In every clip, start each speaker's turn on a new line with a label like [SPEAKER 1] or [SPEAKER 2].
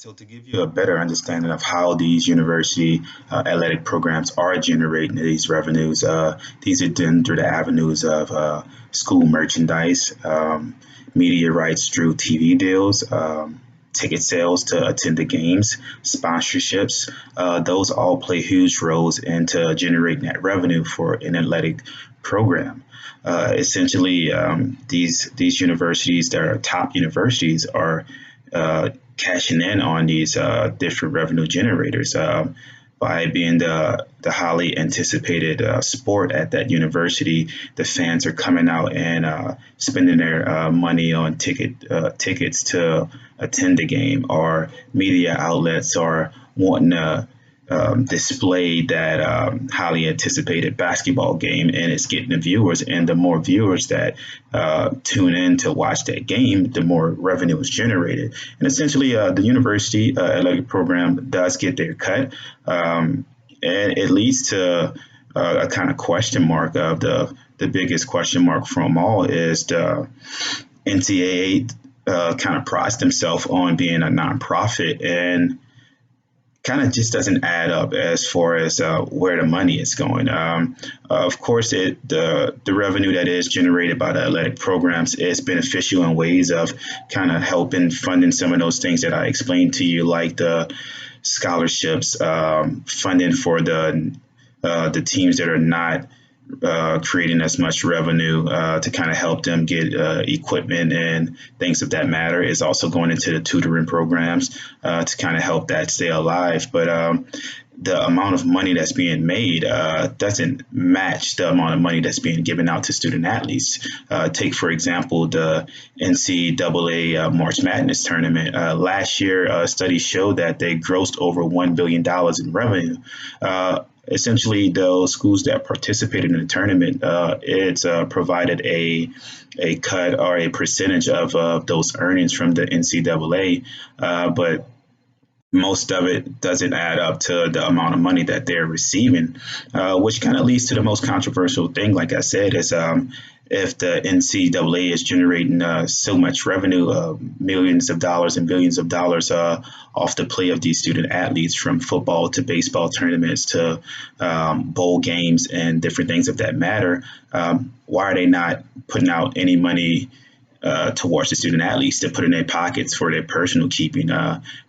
[SPEAKER 1] So, to give you a better understanding of how these university athletic programs are generating these revenues, these are done through the avenues of school merchandise, media rights through TV deals, ticket sales to attend the games, sponsorships. Those all play huge roles into generating that revenue for an athletic program. Essentially, these universities that are top universities are cashing in on these different revenue generators by being the highly anticipated sport at that university. The fans are coming out and spending their money on tickets to attend the game, or media outlets are wanting to display that highly anticipated basketball game, and it's getting the viewers. And the more viewers that tune in to watch that game, the more revenue is generated. And essentially, the university athletic program does get their cut, and it leads to a kind of question mark of the biggest question mark from all is the NCAA kind of prides themselves on being a nonprofit, and kind of just doesn't add up as far as where the money is going. Of course, the revenue that is generated by the athletic programs is beneficial in ways of kind of helping funding some of those things that I explained to you, like the scholarships, funding for the teams that are not creating as much revenue to kind of help them get equipment and things of that matter. Is also going into the tutoring programs to kind of help that stay alive. But the amount of money that's being made doesn't match the amount of money that's being given out to student athletes. Take, for example, the NCAA March Madness tournament. Last year, a study showed that they grossed over $1 billion in revenue. Essentially, those schools that participated in the tournament, it's provided a cut or a percentage of those earnings from the NCAA, but most of it doesn't add up to the amount of money that they're receiving, which kind of leads to the most controversial thing. Like I said, is if the NCAA is generating so much revenue, millions of dollars and billions of dollars off the play of these student athletes, from football to baseball tournaments to bowl games and different things of that matter, why are they not putting out any money towards the student athletes to put in their pockets for their personal keeping?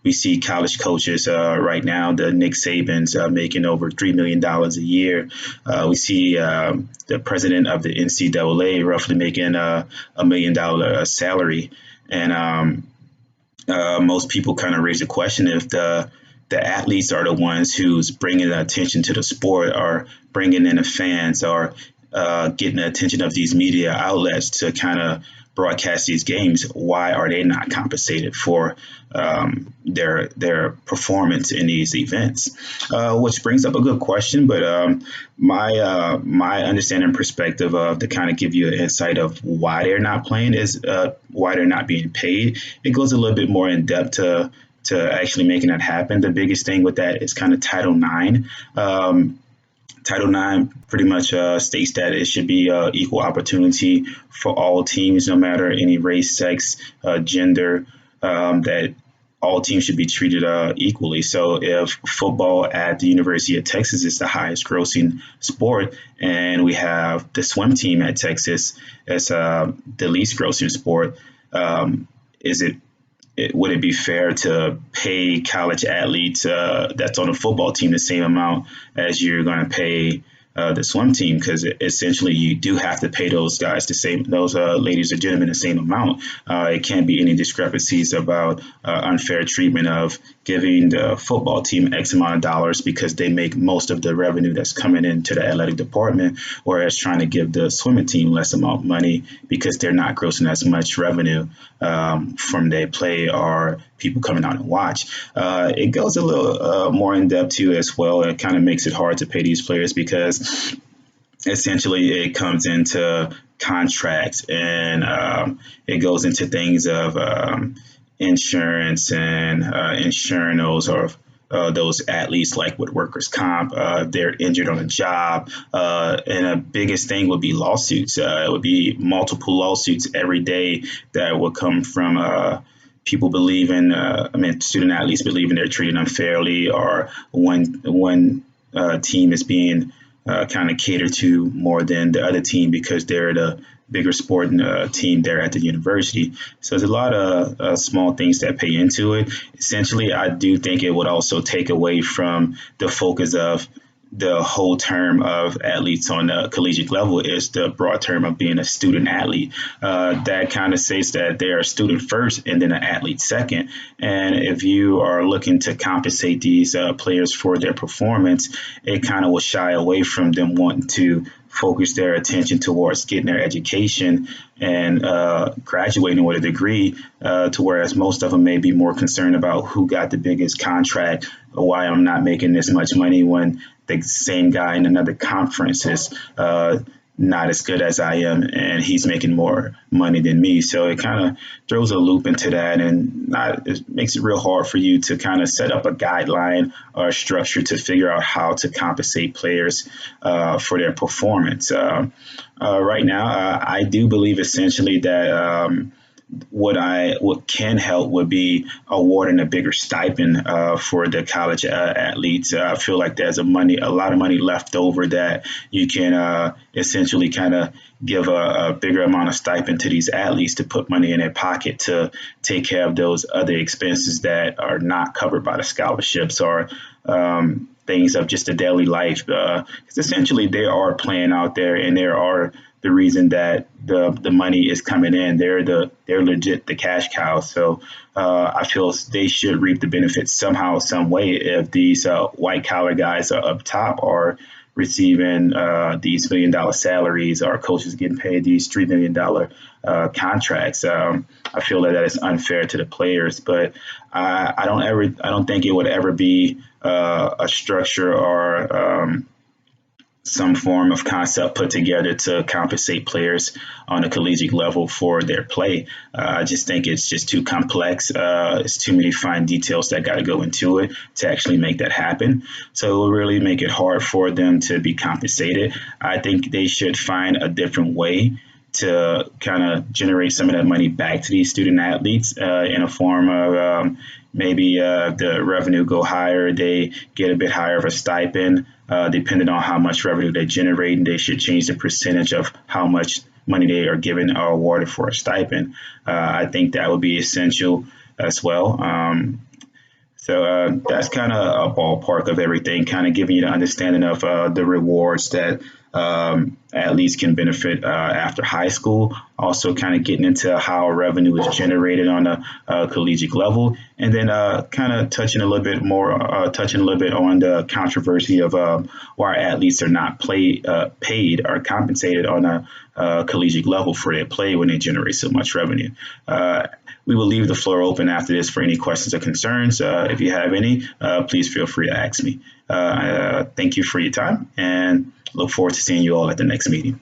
[SPEAKER 1] We see college coaches right now, the Nick Sabans making over $3 million a year. We see the president of the NCAA roughly making $1 million salary. And most people kind of raise the question if the athletes are the ones who's bringing the attention to the sport, or bringing in the fans, or getting the attention of these media outlets to kind of broadcast these games. Why are they not compensated for their performance in these events? Which brings up a good question, but my understanding perspective of to kind of give you an insight of why they're not playing is why they're not being paid. It goes a little bit more in depth to actually making that happen. The biggest thing with that is kind of Title IX. Title IX pretty much states that it should be equal opportunity for all teams, no matter any race, sex, gender, that all teams should be treated equally. So if football at the University of Texas is the highest grossing sport, and we have the swim team at Texas as the least grossing sport, is would it be fair to pay college athletes that's on a football team the same amount as you're going to pay the swim team? Because essentially you do have to pay those guys those ladies or gentlemen the same amount. It can't be any discrepancies about unfair treatment of giving the football team X amount of dollars because they make most of the revenue that's coming into the athletic department, whereas trying to give the swimming team less amount of money because they're not grossing as much revenue from their play or people coming out and watch. It goes a little more in depth too as well. It kind of makes it hard to pay these players because essentially it comes into contracts, and it goes into things of insurance and insuring those athletes, like with workers' comp. They're injured on a job, and the biggest thing would be lawsuits. It would be multiple lawsuits every day that would come from people believe in, student athletes believe in they're treated unfairly, or one team is being kind of catered to more than the other team because they're the bigger sporting team there at the university. So there's a lot of small things that pay into it. Essentially, I do think it would also take away from the focus of the whole term of athletes on the collegiate level is the broad term of being a student athlete. That kind of says that they are a student first and then an athlete second. And if you are looking to compensate these players for their performance, it kind of will shy away from them wanting to focus their attention towards getting their education and graduating with a degree, to whereas most of them may be more concerned about who got the biggest contract, or why I'm not making this much money when the same guy in another conference is not as good as I am, and he's making more money than me. So it kind of throws a loop into that, and it makes it real hard for you to kind of set up a guideline or a structure to figure out how to compensate players for their performance. Right now, I do believe essentially that what can help would be awarding a bigger stipend for the college athletes. I feel like there's a lot of money left over that you can essentially kind of give a bigger amount of stipend to these athletes to put money in their pocket to take care of those other expenses that are not covered by the scholarships, or things of just a daily life. Because essentially they are playing out there, and there are the reason that the money is coming in. They're legit the cash cows. So I feel they should reap the benefits somehow, some way, if these white collar guys are up top are receiving these $1 million salaries, or coaches getting paid these $3 million contracts. I feel that is unfair to the players, but I don't think it would ever be a structure or some form of concept put together to compensate players on a collegiate level for their play. I just think it's just too complex. It's too many fine details that got to go into it to actually make that happen. So it will really make it hard for them to be compensated. I think they should find a different way to kind of generate some of that money back to these student athletes in a form of maybe the revenue go higher, they get a bit higher of a stipend, depending on how much revenue they generate, and they should change the percentage of how much money they are given or awarded for a stipend. I think that would be essential as well. So that's kind of a ballpark of everything, kind of giving you the understanding of the rewards that athletes can benefit after high school. Also kind of getting into how revenue is generated on a collegiate level. And then kind of touching a little bit on the controversy of why athletes are not paid or compensated on a collegiate level for their play when they generate so much revenue. We will leave the floor open after this for any questions or concerns. If you have any, please feel free to ask me. Thank you for your time, and look forward to seeing you all at the next meeting.